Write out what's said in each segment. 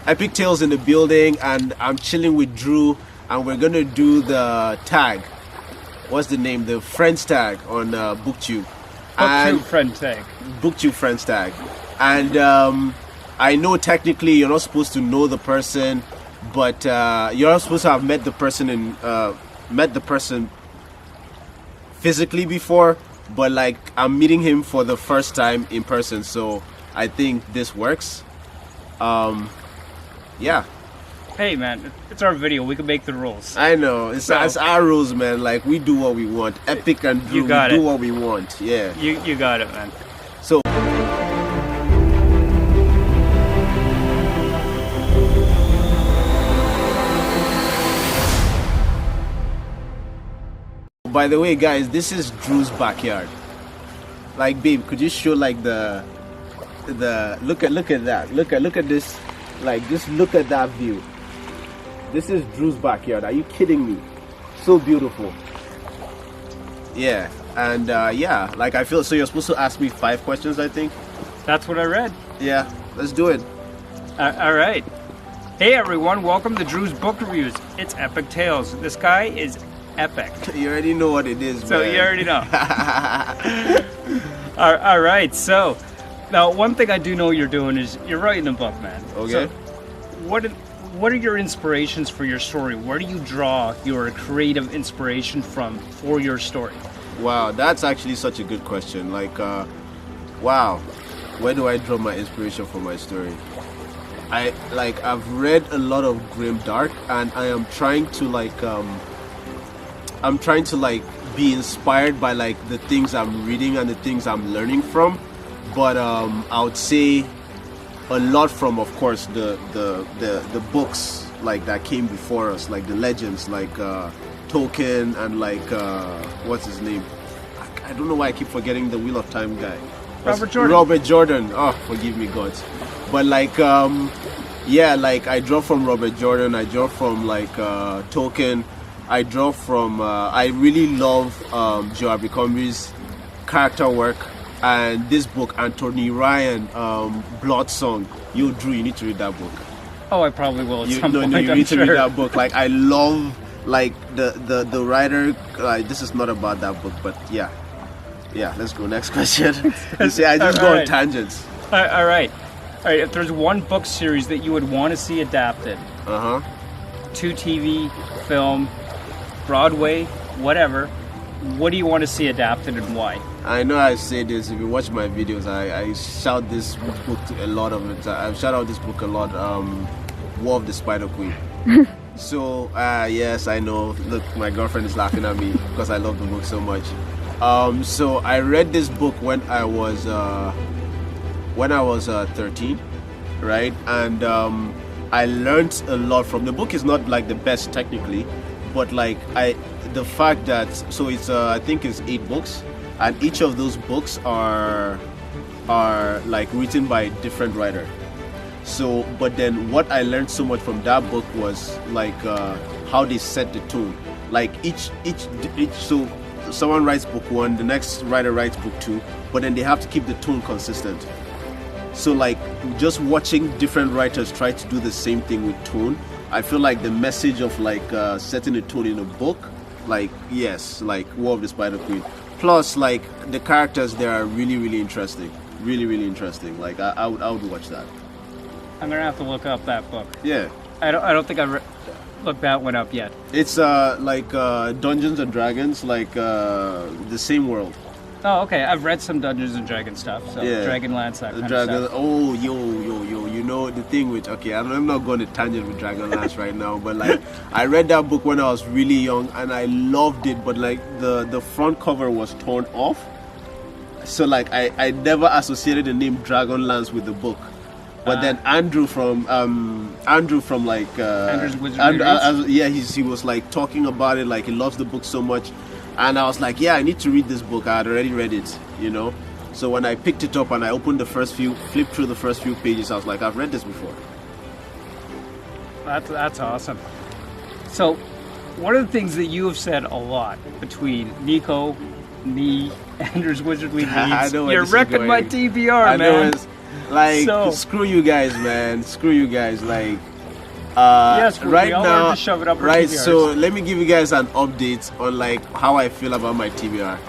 Epic Talez in the building, and I'm chilling with Drew, and we're gonna do the tag. What's the name? The Friends tag on Booktube. Booktube Friends tag. Booktube Friends tag. And I know technically you're not supposed to know the person, but you're not supposed to have met the person physically before. But like, I'm meeting him for the first time in person, so I think this works. Yeah. Hey man, it's our video. We can make the rules. I know. It's our rules, man. Like, we do what we want. Epic and Drew, we do what we want. Yeah. You got it, man. So. By the way, guys, this is Drew's backyard. Like, babe, could you show like the look at that. Look at this. Like, just look at that view. This is Drew's backyard. Are you kidding me? So beautiful. Yeah. And yeah, like, I feel so you're supposed to ask me 5 questions, I think. That's what I read. Yeah, let's do it. All right. Hey everyone, welcome to Drew's Book Reviews. It's Epic Talez. This guy is epic. You already know what it is, so man. You already know. All right, so now one thing I do know you're doing is you're writing a book, man. Okay. So what are your inspirations for your story? Where do you draw your creative inspiration from for your story? Wow, that's actually such a good question. Like, wow, where do I draw my inspiration for my story? I've read a lot of grimdark, and I am trying to be inspired by like the things I'm reading and the things I'm learning from. But I would say a lot from, of course, the books like that came before us, like the legends, like Tolkien and like what's his name? I don't know why I keep forgetting the Wheel of Time guy. Robert Jordan. Robert Jordan. Oh, forgive me, God. But like yeah, like I draw from Robert Jordan. I draw from like Tolkien. I draw from. I really love Joe Abercrombie's character work. And this book, Anthony Ryan, Blood Song. Drew, you need to read that book. Oh, I probably will at some point. You need to read that book. Like, I love like the writer. This is not about that book, but yeah. Let's go next question. You see, I just go on tangents. All right. If there's one book series that you would want to see adapted, to TV, film, Broadway, whatever. What do you want to see adapted and why? I know I say this. If you watch my videos, I shout this book a lot of it. I shout out this book a lot. War of the Spider Queen. So yes, I know. Look, my girlfriend is laughing at me because I love the book so much. So I read this book when I was 13, right? And I learned a lot from the book. Is not like the best technically, but like the fact that it's I think it's 8 books, and each of those books are like written by a different writer. So, but then what I learned so much from that book was like how they set the tone. Like each so someone writes book 1, the next writer writes book 2, but then they have to keep the tone consistent. So like just watching different writers try to do the same thing with tone, I feel like the message of like setting a tone in a book, like yes, like War of the Spider Queen. Plus like the characters there are really interesting, really interesting. Like I would watch that. I'm gonna have to look up that book. Yeah. I don't think I've looked that one up yet. It's like Dungeons and Dragons, like the same world. Oh, okay. I've read some Dungeons and Dragons stuff. So yeah. Dragonlance, that kind of stuff. Oh, yo. You know the thing with I'm not going to tangent with Dragonlance right now, but like I read that book when I was really young and I loved it, but like the front cover was torn off. So like I never associated the name Dragonlance with the book. But then Andrew from like Andrew's Wizardry he was like talking about it, like he loves the book so much, and I was like, yeah, I need to read this book. I had already read it, you know. So when I picked it up and I opened flipped through the first few pages, I was like, I've read this before. That's awesome. So, one of the things that you have said a lot between Nico, me, Andrew's Wizardly Needs, you're wrecking my TBR, man. Like, So- screw you guys, man. Screw you guys. Like, Yes, right we all now, learned to shove it up our right. TBRs. So let me give you guys an update on like how I feel about my TBR.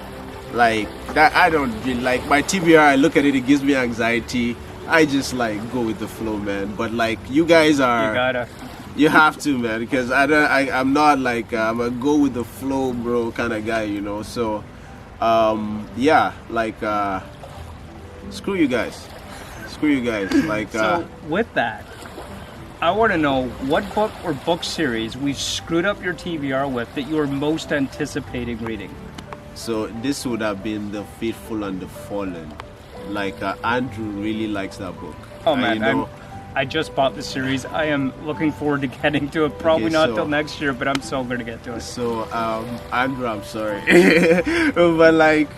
Like that, I don't really like my TBR. I look at it, it gives me anxiety. I just like go with the flow, man. But like you guys are, You gotta. you have to, man, because I'm not like I'm a go with the flow, bro, kind of guy, you know. So, yeah, like screw you guys, like. So with that, I want to know what book or book series we've screwed up your TBR with that you are most anticipating reading. So this would have been The Faithful and the Fallen. Like Andrew really likes that book. Oh man, you know, I just bought the series. I am looking forward to getting to it. Probably Okay, not so- till next year, but I'm so going to get to it. so Andrew, I'm sorry, but like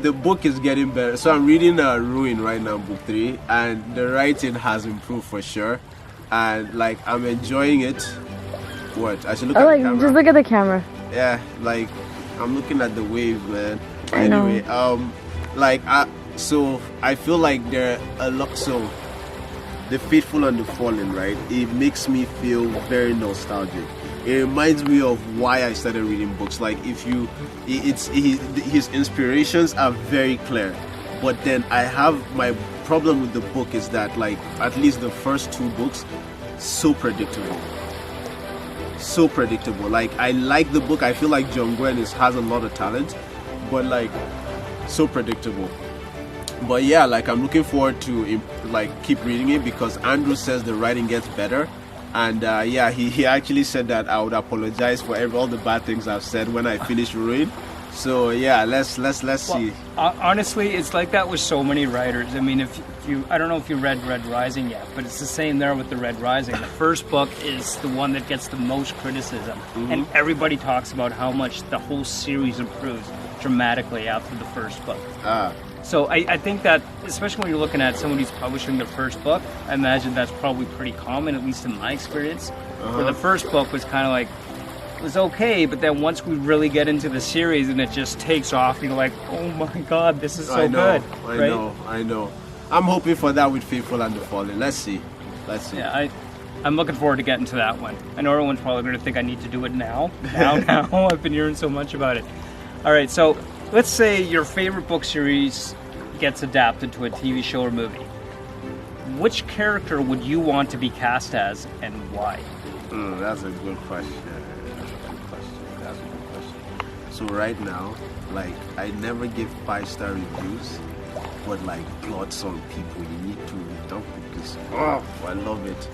the book is getting better. So I'm reading Ruin right now, book 3, and the writing has improved for sure, and like I'm enjoying it. What I should look Oh, at like the camera. just look at the camera. Yeah, like I'm looking at the waves, man. I know. Anyway, so I feel like there are a lot. So The Faithful and the Fallen, right? It makes me feel very nostalgic. It reminds me of why I started reading books. Like if you, his inspirations are very clear, but then I have my problem with the book is that like at least the first 2 books, so predictable. So predictable. Like I like the book. I feel like John Gwen has a lot of talent, but like so predictable. But yeah, like I'm looking forward to like keep reading it because Andrew says the writing gets better, and yeah, he actually said that I would apologize for all the bad things I've said when I finish Ruin. So yeah, let's see. Honestly, it's like that with so many writers. I mean, if you, I don't know if you read Red Rising yet, but it's the same there with the Red Rising. The first book is the one that gets the most criticism, and everybody talks about how much the whole series improves dramatically after the first book. So I think that, especially when you're looking at someone who's publishing their first book, I imagine that's probably pretty common, at least in my experience. Where the first book was kind of like, it was okay, but then once we really get into the series and it just takes off, you're like, oh my god, this is so I know, good. I know. I'm hoping for that with Faithful and the Fallen. Let's see. Yeah, I'm looking forward to getting to that one. I know everyone's probably going to think I need to do it now. Now. I've been hearing so much about it. All right, so let's say your favorite book series gets adapted to a TV show or movie. Which character would you want to be cast as and why? That's a good question. So right now, like I never give 5-star reviews, but like plots on people, you need to read them because I love it.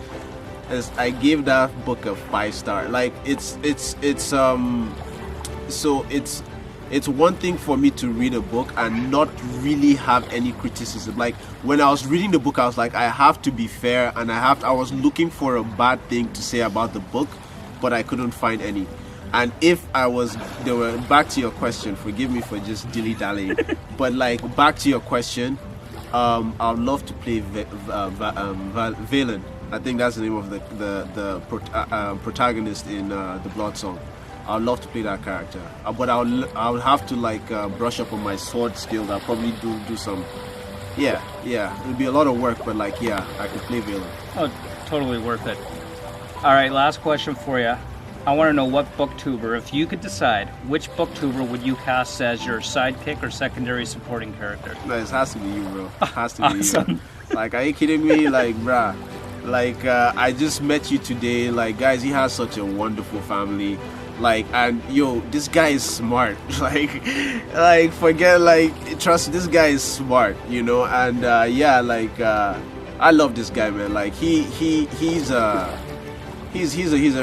As I gave that book a 5-star. Like it's one thing for me to read a book and not really have any criticism. Like when I was reading the book, I was like, I have to be fair, and I was looking for a bad thing to say about the book, but I couldn't find any. And if back to your question, forgive me for just dilly-dallying, but like back to your question, I'd love to play Valen. I think that's the name of the protagonist in the Blood Song. I'd love to play that character, but I'll have to like brush up on my sword skills. I'll probably do some. Yeah, it'll be a lot of work, but like yeah, I could play Valen. Oh, totally worth it. All right, last question for you. I want to know what Booktuber, if you could decide, which Booktuber would you cast as your sidekick or secondary supporting character? No, it has to be you, bro. It has to be Awesome. you. Like, are you kidding me? Like, bruh. Like, I just met you today. Like, guys, he has such a wonderful family. Like, and yo, this guy is smart. like forget, like, trust, this guy is smart, you know. And yeah, like, I love this guy, man. Like, he's a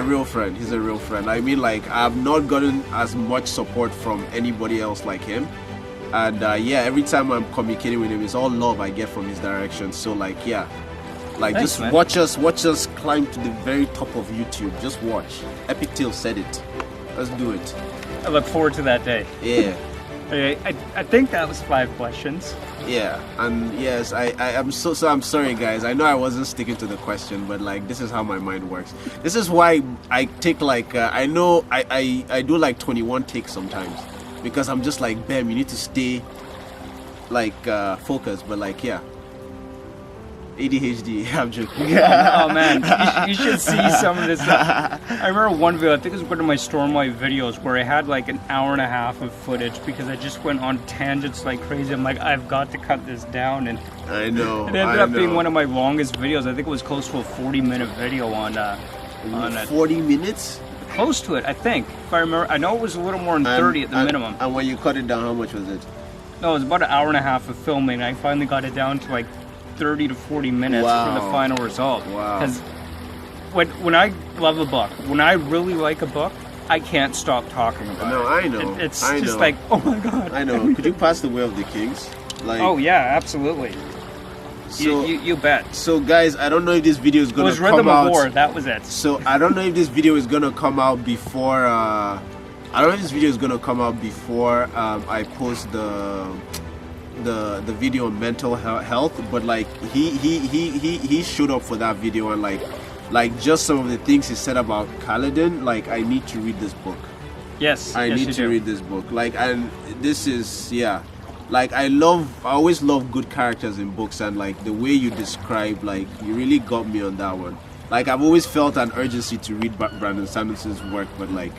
real friend. He's a real friend. I mean, like, I've not gotten as much support from anybody else like him. And yeah, every time I'm communicating with him, it's all love I get from his direction. So like, yeah, like Thanks, just man. watch us climb to the very top of YouTube. Just watch. Epic Talez said it. Let's do it. I look forward to that day. Yeah. Okay, I think that was 5 questions. Yeah, and yes, I'm so I'm sorry, guys. I know I wasn't sticking to the question, but like this is how my mind works. This is why I take like I know I do like 21 takes sometimes, because I'm just like, bam, you need to stay like focus, but like yeah. ADHD, I'm joking. Oh man, you should see some of this stuff. I remember one video, I think it was one of my Stormlight videos, where I had like an hour and a half of footage because I just went on tangents like crazy. I'm like, I've got to cut this down, and I know. it ended up being one of my longest videos. I think it was close to a 40-minute video on 40 minutes? Close to it, I think. If I remember, I know it was a little more than 30 at the minimum. And when you cut it down, how much was it? No, it was about an hour and a half of filming. I finally got it down to like 30 to 40 minutes for the final result. Wow. Because when I love a book, when I really like a book, I can't stop talking about it. No, I know. It's just like, oh my god. I know. Could you pass the Way of the Kings? Like, oh yeah, absolutely. So, you bet. So guys, I don't know if this video is gonna come out. It was Rhythm of War, that was it. So I don't know if this video is gonna come out before. I don't know if this video is gonna come out before I post the video on mental health. But like he showed up for that video, and like just some of the things he said about Kaladin. Like, I need to read this book. Yes, I need to read this book. Like, and this is like I always love good characters in books, and like the way you describe, like, you really got me on that one. Like, I've always felt an urgency to read Brandon Sanderson's work, but like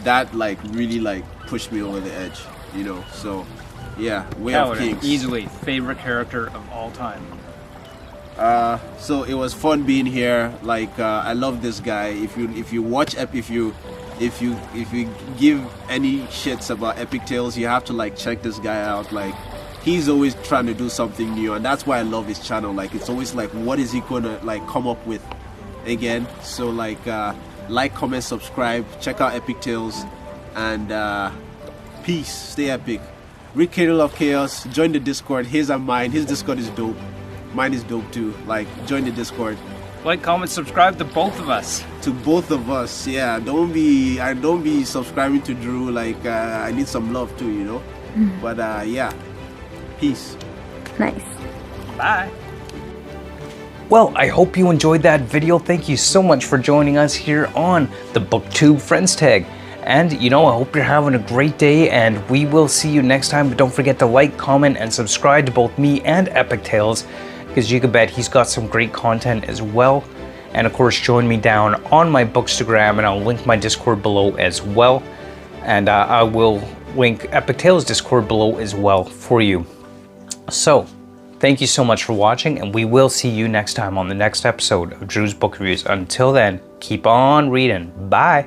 that like really like pushed me over the edge, you know. So yeah, Way of Kings, easily favorite character of all time. So it was fun being here. Like, I love this guy. If you watch if you give any shits about Epic Talez, you have to like check this guy out. Like, he's always trying to do something new, and that's why I love his channel. Like, it's always like, what is he gonna like come up with again? So like comment, subscribe, check out Epic Talez, and peace. Stay epic. Read Cradle of Chaos. Join the Discord. His and mine. His Discord is dope. Mine is dope too. Like, join the Discord. Like, comment, subscribe to both of us. To both of us, yeah. Don't be subscribing to Drew. Like, I need some love too, you know. But yeah, peace. Nice. Bye. Well, I hope you enjoyed that video. Thank you so much for joining us here on the Booktube Friends Tag. And, you know, I hope you're having a great day, and we will see you next time. But don't forget to like, comment, and subscribe to both me and Epic Talez, because you can bet he's got some great content as well. And of course, join me down on my Bookstagram, and I'll link my Discord below as well. And I will link Epic Talez Discord below as well for you. So, thank you so much for watching, and we will see you next time on the next episode of Drew's Book Reviews. Until then, keep on reading. Bye.